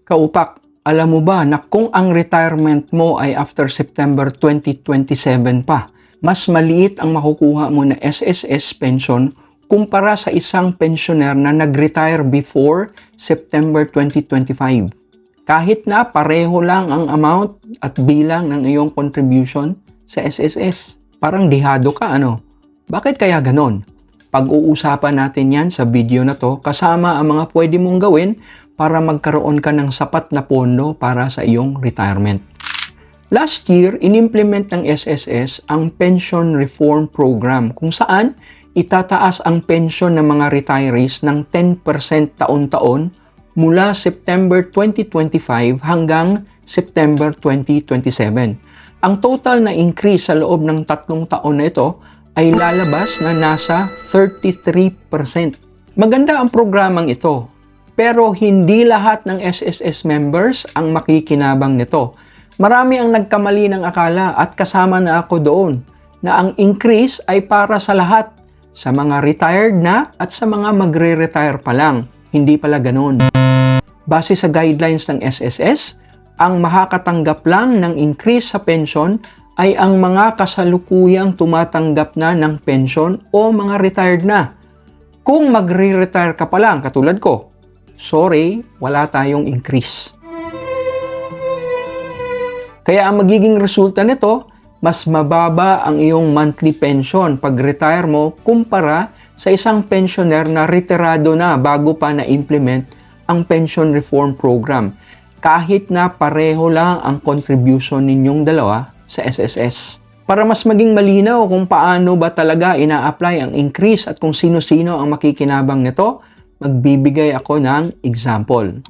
Kaupak, alam mo ba na kung ang retirement mo ay after September 2027 pa, mas maliit ang makukuha mo na SSS pension kumpara sa isang pensioner na nag-retire before September 2025. Kahit na pareho lang ang amount at bilang ng iyong contribution sa SSS. Parang dihado ka, ano? Bakit kaya ganon? Pag-uusapan natin yan sa video na to kasama ang mga pwede mong gawin para magkaroon ka ng sapat na pondo para sa iyong retirement. Last year, inimplement ng SSS ang Pension Reform Program kung saan itataas ang pension ng mga retirees ng 10% taon-taon mula September 2025 hanggang September 2027. Ang total na increase sa loob ng 3 taon na ito ay lalabas na nasa 33%. Maganda ang programang ito, pero hindi lahat ng SSS members ang makikinabang nito. Marami ang nagkamali ng akala at kasama na ako doon na ang increase ay para sa lahat, sa mga retired na at sa mga magre-retire pa lang. Hindi pala ganoon. Base sa guidelines ng SSS, ang makakatanggap lang ng increase sa pension ay ang mga kasalukuyang tumatanggap na ng pension o mga retired na. Kung magre-retire ka pa lang, katulad ko, sorry, wala tayong increase. Kaya ang magiging resulta nito, mas mababa ang iyong monthly pension pag retire mo kumpara sa isang pensioner na retirado na bago pa na-implement ang Pension Reform Program. Kahit na pareho lang ang contribution ninyong dalawa sa SSS. Para mas maging malinaw kung paano ba talaga ina-apply ang increase at kung sino-sino ang makikinabang nito, magbibigay ako ng example.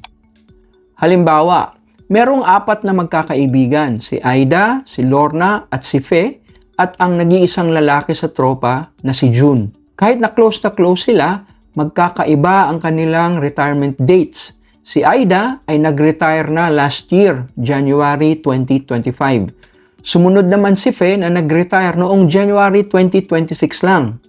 Halimbawa, merong 4 na magkakaibigan, si Aida, si Lorna at si Fe, at ang nag-iisang lalaki sa tropa na si June. Kahit na close sila, magkakaiba ang kanilang retirement dates. Si Aida ay nag-retire na last year, January 2025. Sumunod naman si Fe na nag-retire noong January 2026 lang.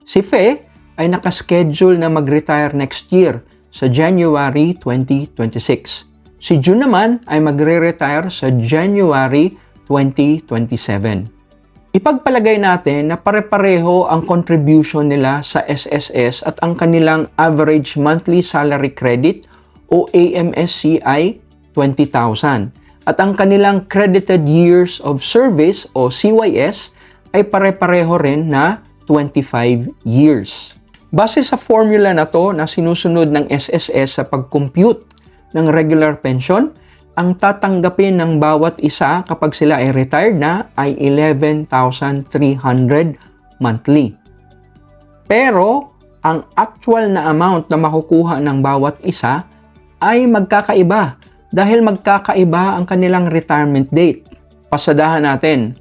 Si Fe ay nakaschedule na mag-retire next year sa January 2026. Si June naman ay magre-retire sa January 2027. Ipagpalagay natin na pare-pareho ang contribution nila sa SSS at ang kanilang average monthly salary credit o AMSC ay 20,000. At ang kanilang credited years of service o CYS ay pare-pareho rin na 25 years. Base sa formula na to na sinusunod ng SSS sa pag-compute ng regular pension, ang tatanggapin ng bawat isa kapag sila ay retired na ay 11,300 monthly. Pero, ang actual na amount na makukuha ng bawat isa ay magkakaiba dahil magkakaiba ang kanilang retirement date. Pasadahan natin.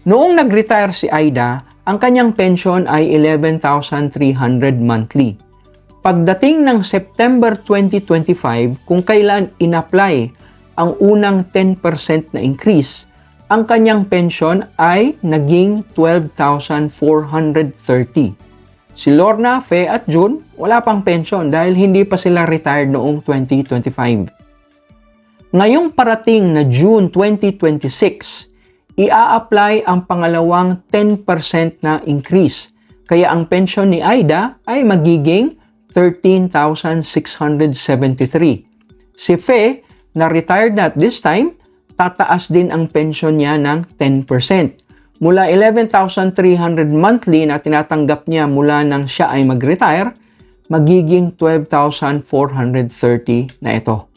Noong nag-retire si Aida, ang kanyang pension ay 11,300 monthly. Pagdating ng September 2025, kung kailan in-apply ang unang 10% na increase, ang kanyang pension ay naging 12,430. Si Lorna, Fe at June, wala pang pension dahil hindi pa sila retired noong 2025. Ngayong parating na June 2026, ia-apply ang pangalawang 10% na increase. Kaya ang pension ni Aida ay magiging 13,673. Si Fe, na retired na at this time, tataas din ang pension niya ng 10%. Mula 11,300 monthly na tinatanggap niya mula nang siya ay mag-retire, magiging 12,430 na ito.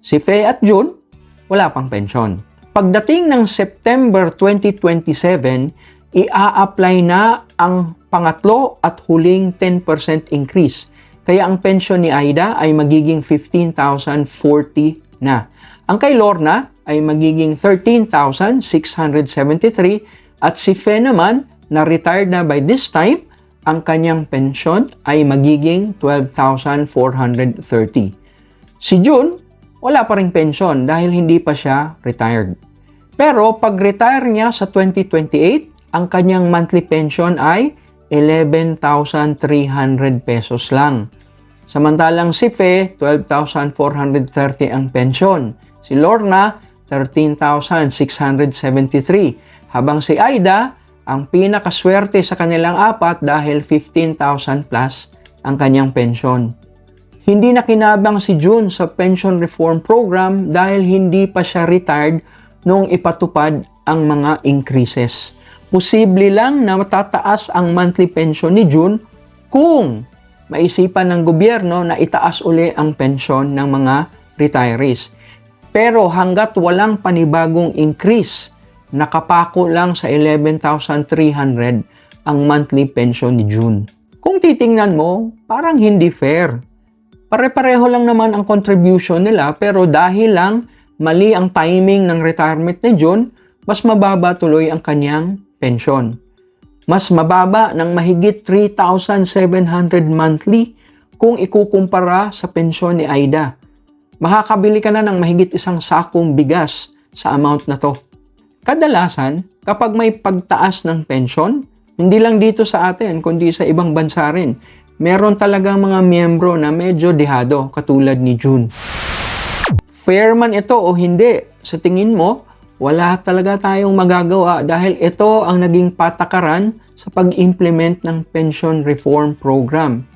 Si Fe at June, wala pang pension. Pagdating ng September 2027, ia-apply na ang pangatlo at huling 10% increase. Kaya ang pension ni Aida ay magiging 15,040 na. Ang kay Lorna ay magiging 13,673 at si Fe naman na retired na by this time, ang kanyang pension ay magiging 12,430. Si June, wala pa ring pension dahil hindi pa siya retired. Pero pag retire niya sa 2028, ang kanyang monthly pension ay 11,300 pesos lang. Samantalang si Fe, 12,430 ang pensyon. Si Lorna, 13,673. Habang si Aida, ang pinakaswerte sa kanilang apat dahil 15,000 plus ang kanyang pensyon. Hindi na kinabang si June sa pension reform program dahil hindi pa siya retired noong ipatupad ang mga increases. Posible lang na matataas ang monthly pension ni June kung maisipan ng gobyerno na itaas uli ang pensyon ng mga retirees. Pero hanggat walang panibagong increase, nakapako lang sa 11,300 ang monthly pension ni June. Kung titingnan mo, parang hindi fair. Pare-pareho lang naman ang contribution nila pero dahil lang mali ang timing ng retirement ni June, mas mababa tuloy ang kanyang pensyon. Mas mababa ng mahigit 3,700 monthly kung ikukumpara sa pensyon ni Aida. Makakabili ka na ng mahigit isang sakong bigas sa amount na to. Kadalasan, kapag may pagtaas ng pensyon, hindi lang dito sa atin, kundi sa ibang bansa rin, meron talagang mga miyembro na medyo dehado katulad ni June. Fair man ito o hindi, sa tingin mo, wala talaga tayong magagawa dahil ito ang naging patakaran sa pag-implement ng pension reform program.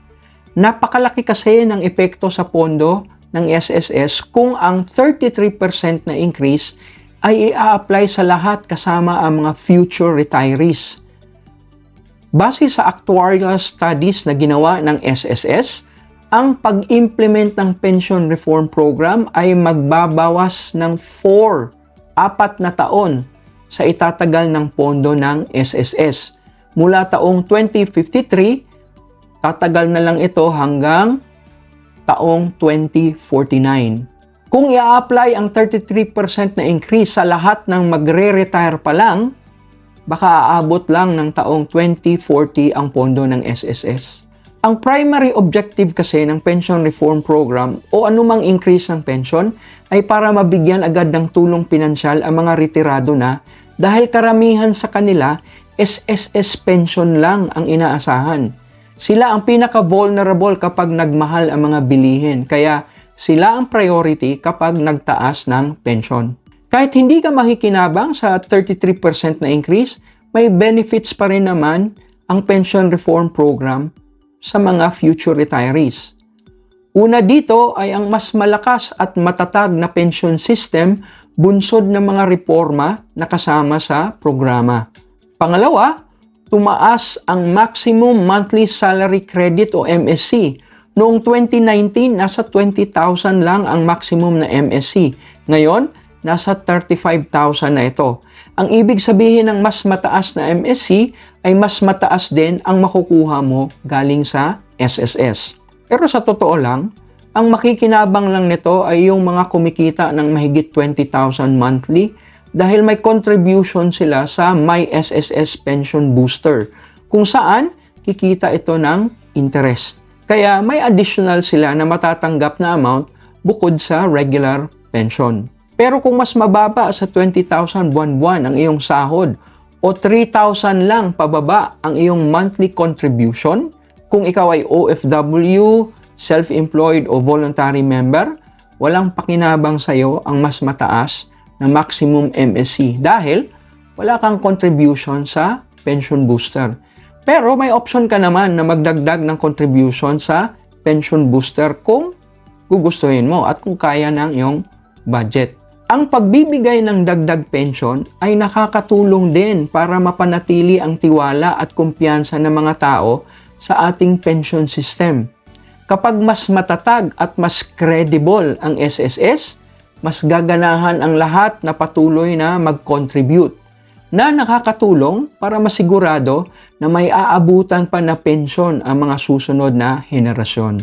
Napakalaki kasi ng epekto sa pondo ng SSS kung ang 33% na increase ay i-apply sa lahat kasama ang mga future retirees. Base sa actuarial studies na ginawa ng SSS, ang pag-implement ng pension reform program ay magbabawas ng 4 na taon sa itatagal ng pondo ng SSS. Mula taong 2053, tatagal na lang ito hanggang taong 2049. Kung i-apply ang 33% na increase sa lahat ng magre-retire pa lang, baka aabot lang ng taong 2040 ang pondo ng SSS. Ang primary objective kasi ng pension reform program o anumang increase ng pension ay para mabigyan agad ng tulong pinansyal ang mga retirado na dahil karamihan sa kanila SSS pension lang ang inaasahan. Sila ang pinaka-vulnerable kapag nagmahal ang mga bilihin kaya sila ang priority kapag nagtaas ng pension. Kahit hindi ka makikinabang sa 33% na increase, may benefits pa rin naman ang pension reform program sa mga future retirees. Una dito ay ang mas malakas at matatag na pension system bunsod ng mga reforma na kasama sa programa. Pangalawa, tumaas ang maximum monthly salary credit o MSC. Noong 2019, nasa 20,000 lang ang maximum na MSC. Ngayon, nasa 35,000 na ito. Ang ibig sabihin ng mas mataas na MSC ay mas mataas din ang makukuha mo galing sa SSS. Pero sa totoo lang, ang makikinabang lang nito ay yung mga kumikita ng mahigit 20,000 monthly dahil may contribution sila sa My SSS Pension Booster kung saan kikita ito ng interest. Kaya may additional sila na matatanggap na amount bukod sa regular pension. Pero kung mas mababa sa 20,000 buwan-buwan ang iyong sahod o 3,000 lang pababa ang iyong monthly contribution, kung ikaw ay OFW, self-employed o voluntary member, walang pakinabang sa iyo ang mas mataas na maximum MSC dahil wala kang contribution sa pension booster. Pero may option ka naman na magdagdag ng contribution sa pension booster kung gugustuhin mo at kung kaya ng iyong budget. Ang pagbibigay ng dagdag pension ay nakakatulong din para mapanatili ang tiwala at kumpiyansa ng mga tao sa ating pension system. Kapag mas matatag at mas credible ang SSS, mas gaganahan ang lahat na patuloy na mag-contribute na nakakatulong para masigurado na may aabutan pa na pensyon ang mga susunod na henerasyon.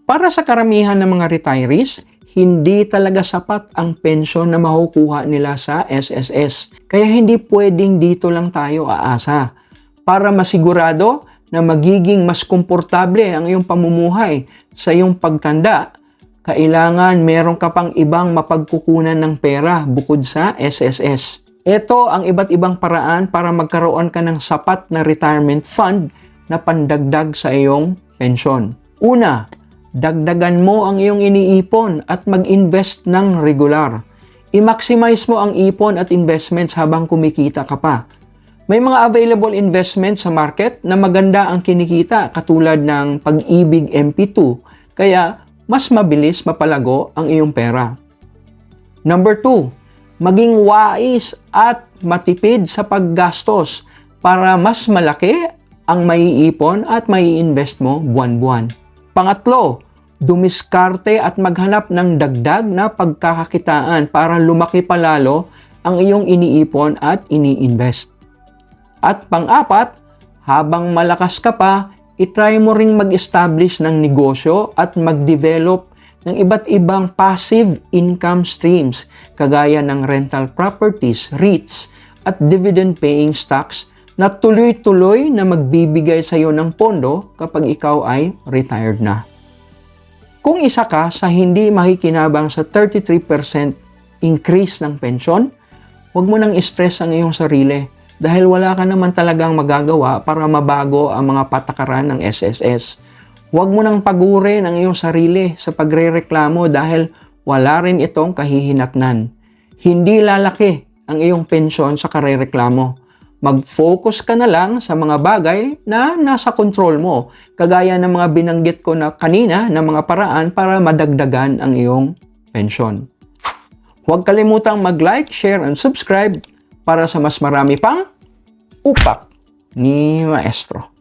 Para sa karamihan ng mga retirees, hindi talaga sapat ang pensyon na makukuha nila sa SSS. Kaya hindi pwedeng dito lang tayo aasa. Para masigurado na magiging mas komportable ang iyong pamumuhay sa iyong pagtanda, kailangan meron ka pang ibang mapagkukunan ng pera bukod sa SSS. Ito ang iba't ibang paraan para magkaroon ka ng sapat na retirement fund na pandagdag sa iyong pensyon. Una, Dagdagan mo ang iyong iniipon at mag-invest ng regular. I-maximize mo ang ipon at investments habang kumikita ka pa. May mga available investments sa market na maganda ang kinikita katulad ng Pag-ibig MP2, kaya mas mabilis mapalago ang iyong pera. Number 2, maging wais at matipid sa paggastos para mas malaki ang maiipon at maiinvest mo buwan-buwan. Pangatlo, dumiskarte at maghanap ng dagdag na pagkakakitaan para lumaki palalo ang iyong iniipon at iniinvest. At pang-apat, habang malakas ka pa, itry mo ring mag-establish ng negosyo at mag-develop ng iba't ibang passive income streams kagaya ng rental properties, REITs, at dividend-paying stocks na tuloy-tuloy na magbibigay sa iyo ng pondo kapag ikaw ay retired na. Kung isa ka sa hindi makikinabang sa 33% increase ng pensyon, huwag mo nang stress ang iyong sarili dahil wala ka naman talagang magagawa para mabago ang mga patakaran ng SSS. Huwag mo nang pagurin ang iyong sarili sa pagrereklamo dahil wala rin itong kahihinatnan. Hindi lalaki ang iyong pensyon sa karereklamo. Mag-focus ka na lang sa mga bagay na nasa control mo, kagaya ng mga binanggit ko na kanina na mga paraan para madagdagan ang iyong pensyon. Huwag kalimutang mag-like, share, and subscribe para sa mas marami pang upak ni Maestro.